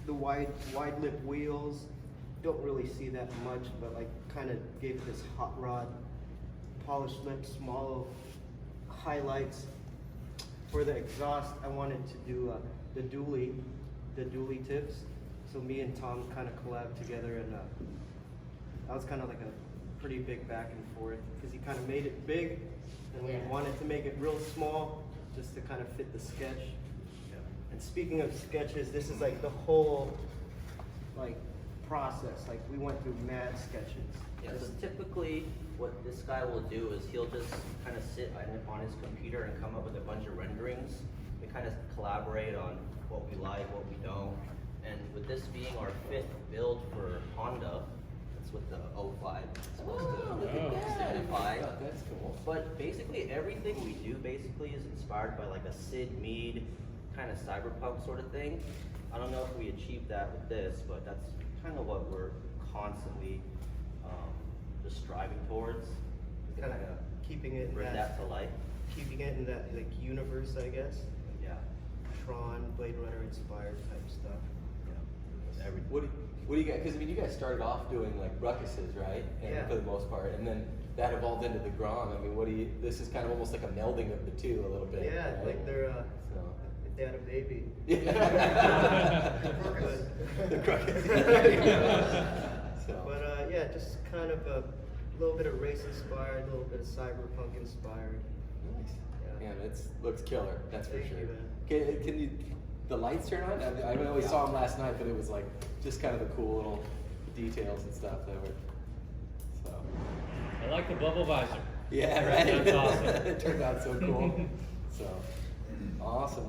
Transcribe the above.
the wide lip wheels. Don't really see that much, but like kind of gave this hot rod polished lip, small highlights. For the exhaust, I wanted to do the dually tips. So me and Tom kind of collabed together, and that was kind of like a pretty big back and forth because he kind of made it big, and we wanted to make it real small just to kind of fit the sketch. Yeah. And speaking of sketches, this is like the whole like process. Like we went through mad sketches. Yeah, so typically what this guy will do is he'll just kind of sit on his computer and come up with a bunch of renderings. We kind of collaborate on what we like, what we don't. And with this being our 5th build for Honda, that's what the 05 is supposed to signify. Oh, that's cool. But basically everything we do basically is inspired by like a Sid Mead kind of cyberpunk sort of thing. I don't know if we achieved that with this, but that's kind of what we're constantly just striving towards. Kind of keeping it in bring that to life. keeping it in that like universe, I guess. Yeah. Tron, Blade Runner inspired type stuff. Yeah. What do you guys, because I mean, you guys started off doing like ruckuses, right? And Yeah. for the most part, and then that evolved into the Grom. I mean, this is kind of almost like a melding of the two a little bit. Yeah, right? like they're, So. if they had a baby. Yeah. But- The Ruckus. So. But yeah, just kind of a little bit of race inspired, a little bit of cyberpunk inspired. Nice. Yeah. Man, it looks killer. That's for Thank sure. you, man. Can you the lights turn on? I only saw them last night, but it was like just kind of the cool little details and stuff that were. So. I like the bubble visor. Yeah, right. That's awesome. It turned out so cool. So awesome.